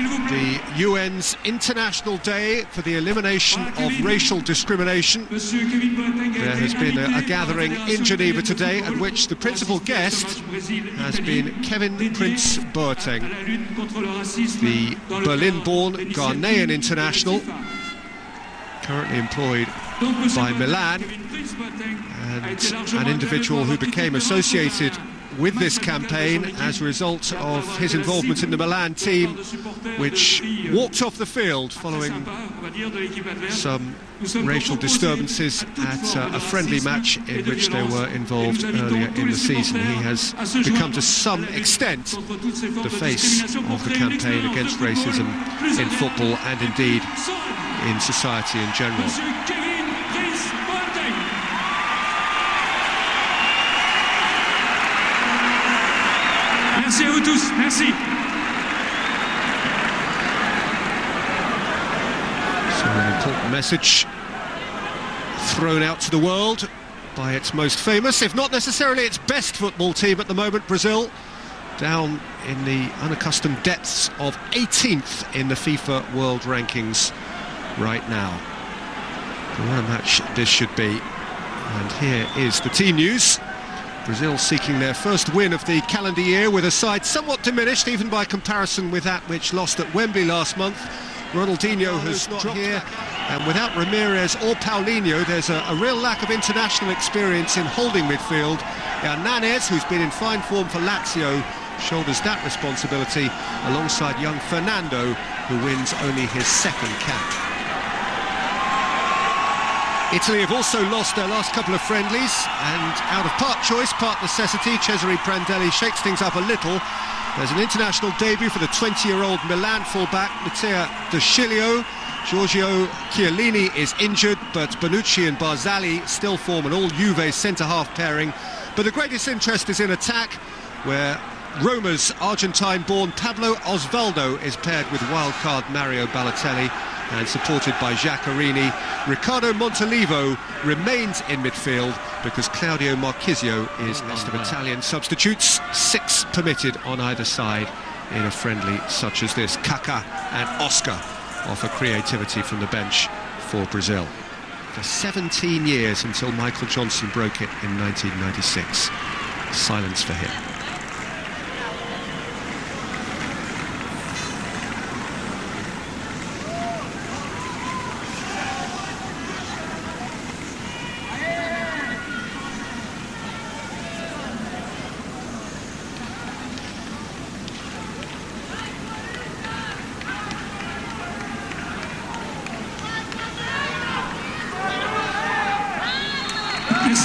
the UN's International Day for the Elimination of Racial Discrimination. There has been a gathering in Geneva today at which the principal guest has been Kevin Prince Boateng, the Berlin-born Ghanaian international, currently employed by Milan, and an individual who became associated with this campaign as a result of his involvement in the Milan team, which walked off the field following some racial disturbances at a friendly match in which they were involved earlier in the season. He has become to some extent the face of the campaign against racism in football and indeed in society in general. Merci à vous tous, merci. So an important message thrown out to the world by its most famous, if not necessarily its best football team at the moment, Brazil, down in the unaccustomed depths of 18th in the FIFA World Rankings right now. What a match this should be. And here is the team news. Brazil seeking their first win of the calendar year with a side somewhat diminished even by comparison with that which lost at Wembley last month. Ronaldinho has not here, and without Ramirez or Paulinho, there's a real lack of international experience in holding midfield. Hernanes, who's been in fine form for Lazio, shoulders that responsibility alongside young Fernando, who wins only his second cap. Italy have also lost their last couple of friendlies, and out of part choice, part necessity, Cesare Prandelli shakes things up a little. There's an international debut for the 20-year-old Milan fullback, Matteo De Sciglio. Giorgio Chiellini is injured, but Bonucci and Barzagli still form an all-Juve centre-half pairing. But the greatest interest is in attack, where Roma's Argentine-born Pablo Osvaldo is paired with wildcard Mario Balotelli and supported by Giaccherini. Riccardo Montolivo remains in midfield because Claudio Marchisio is list of Italian substitutes, 6 permitted on either side in a friendly such as this. Kaká and Oscar offer creativity from the bench for Brazil. For 17 years until Michael Johnson broke it in 1996. Silence for him.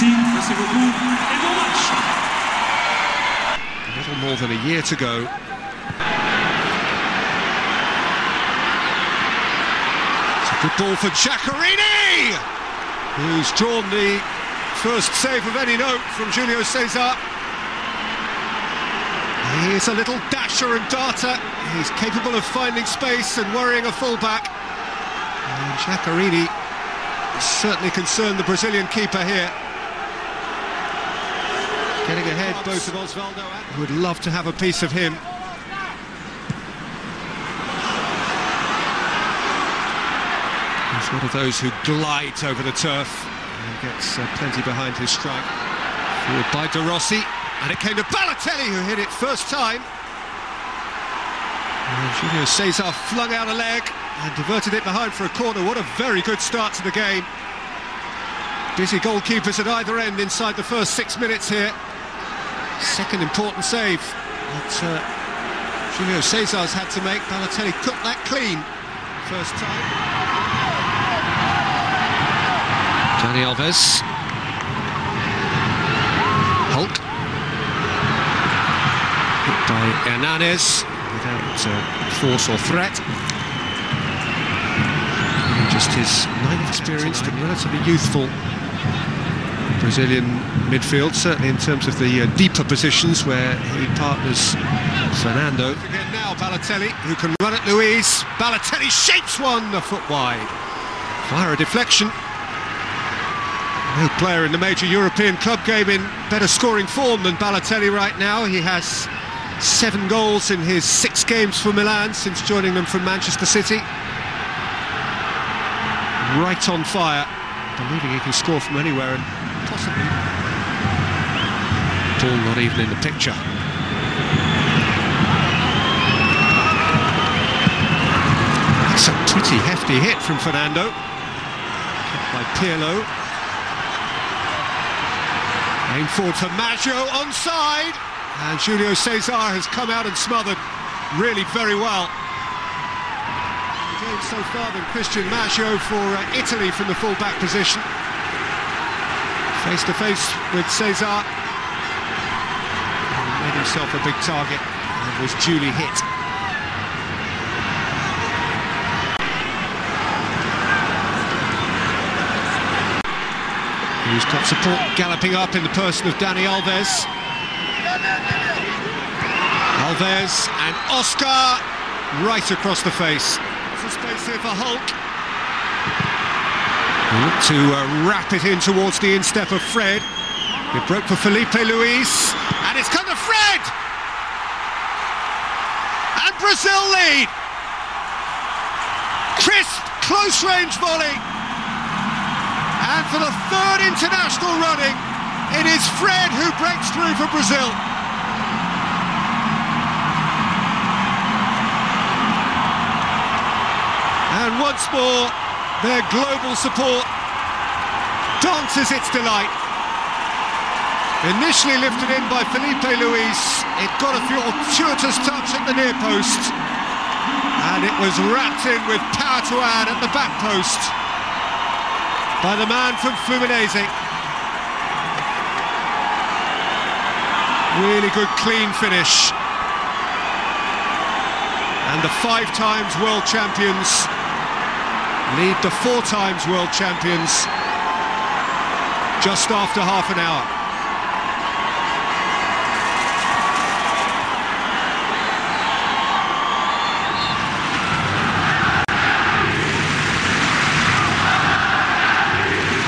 Merci beaucoup. Et bon match. A little more than a year to go. It's a good ball for Giaccherini, who's drawn the first save of any note from Julio César. He is a little dasher and darter. He's capable of finding space and worrying a fullback. And Giaccherini certainly concerned the Brazilian keeper here. Getting ahead both of Osvaldo and... Would love to have a piece of him. He's one of those who glides over the turf and gets plenty behind his strike. Forward by De Rossi, and it came to Balotelli, who hit it first time. And Julio César flung out a leg and diverted it behind for a corner. What a very good start to the game. Busy goalkeepers at either end inside the first 6 minutes here. Second important save that Julio César's had to make. Balotelli cooked that clean first time. Dani Alves. Hulk. Hit by Hernanes without force or threat. And just his 9th experienced and relatively youthful Brazilian midfield, certainly in terms of the deeper positions where he partners Fernando. Again now Balotelli, who can run at Luiz. Balotelli shapes one a foot wide. Via a deflection. No player in the major European club game in better scoring form than Balotelli right now. He has 7 goals in his 6 games for Milan since joining them from Manchester City. Right on fire, believing he can score from anywhere and possibly... Ball not even in the picture. That's a pretty hefty hit from Fernando. Kept by Pirlo. Aimed forward for Maggio, onside. And Julio Cesar has come out and smothered really very well. Game so far than Christian Maggio for Italy from the full-back position. Face to face with Cesar. He made himself a big target and was duly hit. He's got support galloping up in the person of Dani Alves. Alves and Oscar right across the face. There's a space here for Hulk. Look to wrap it in towards the instep of Fred. It broke for Felipe Luis, and it's come to Fred! And Brazil lead! Crisp, close-range volley. And for the 3rd international running, it is Fred who breaks through for Brazil. And once more, their global support dances its delight. Initially lifted in by Felipe Luis, it got a fortuitous touch at the near post, and it was wrapped in with power to add at the back post by the man from Fluminense. Really good clean finish. And the 5 times world champions lead the 4 times world champions just after half an hour.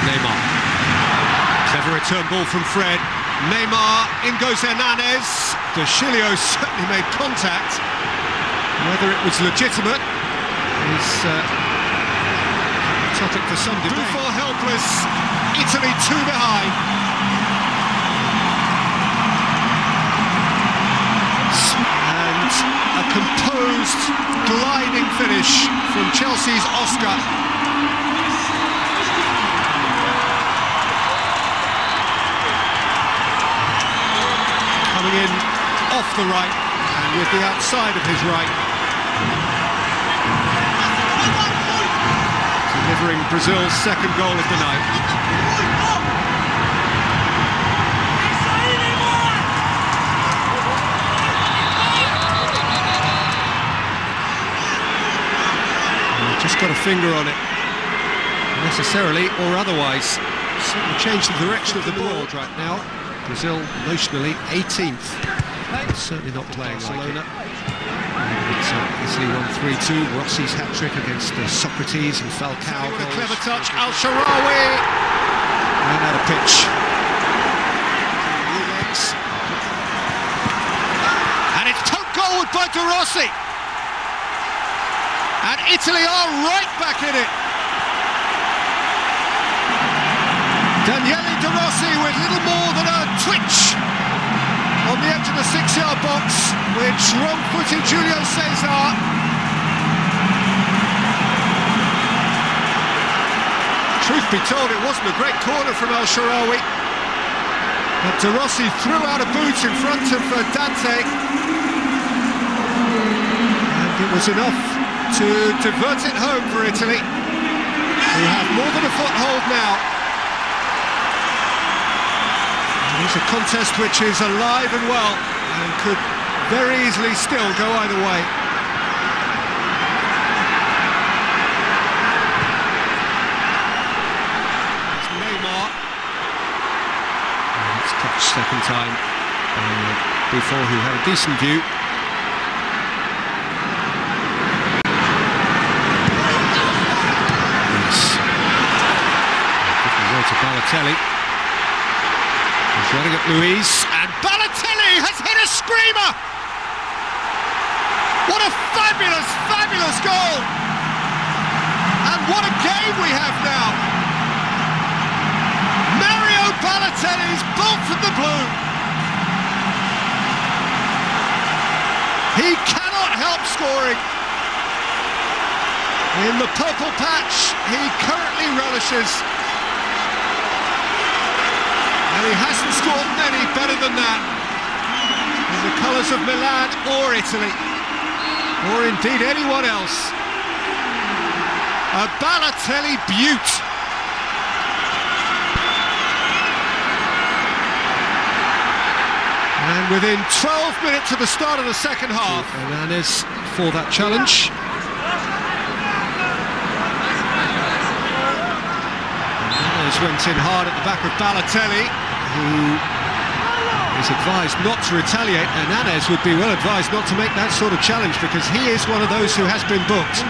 Neymar. Clever return ball from Fred. Neymar, in goes Hernandez. De Chilio certainly made contact. Whether it was legitimate is topic for some debate. Buffon helpless, Italy 2 behind. And a composed, gliding finish from Chelsea's Oscar. Coming in off the right and with the outside of his right. Delivering Brazil's 2nd goal of the night. Just got a finger on it, necessarily or otherwise. Certainly changed the direction of the ball right now. Brazil emotionally 18th. Certainly not playing Barcelona. Italy won 3-2. Rossi's hat-trick against Socrates and Falcao. What a clever touch, Al-Sharawi! Ran out of pitch. And it's poked goalward by De Rossi. And Italy are right back in it. Daniele De Rossi with little more than a twitch on the edge of the 6-yard box, which wrong-footed Julio Cesar. Truth be told, it wasn't a great corner from Al-Sharawi, but De Rossi threw out a boot in front of Dante, and it was enough to divert it home for Italy, who have more than a foothold now. It's a contest which is alive and well and could very easily still go either way. It's Neymar. And it's touched 2nd time Buffon, who had a decent view. Yes. Good away to Balotelli. He's running at Luis, and Balotelli has hit a screamer! What a fabulous, fabulous goal! And what a game we have now! Mario Balotelli's bolt from the blue. He cannot help scoring. In the purple patch, he currently relishes. And he hasn't scored many better than that. In the colours of Milan or Italy, or indeed anyone else. A Balotelli beaut. And within 12 minutes of the start of the second half, Hernandez for that challenge. Hernandez went in hard at the back of Balotelli, who is advised not to retaliate. Hernandez would be well advised not to make that sort of challenge, because he is one of those who has been booked.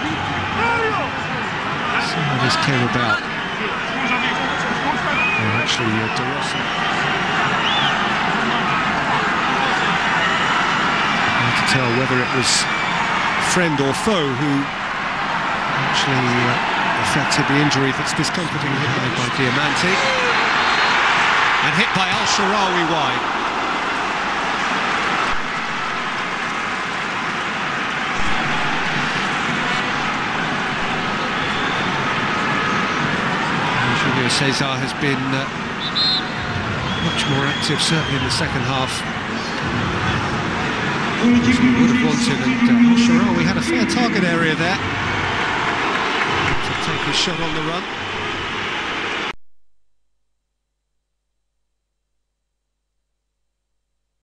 See how this came about. Oh, actually, De Rossi. Hard to tell whether it was friend or foe who actually affected the injury that's discomforting, hit by Diamante. And hit by Al-Sharawi wide. Julio Cesar has been much more active, certainly in the second half. As we would have wanted, and Al-Sharawi had a fair target area there to take his shot on the run.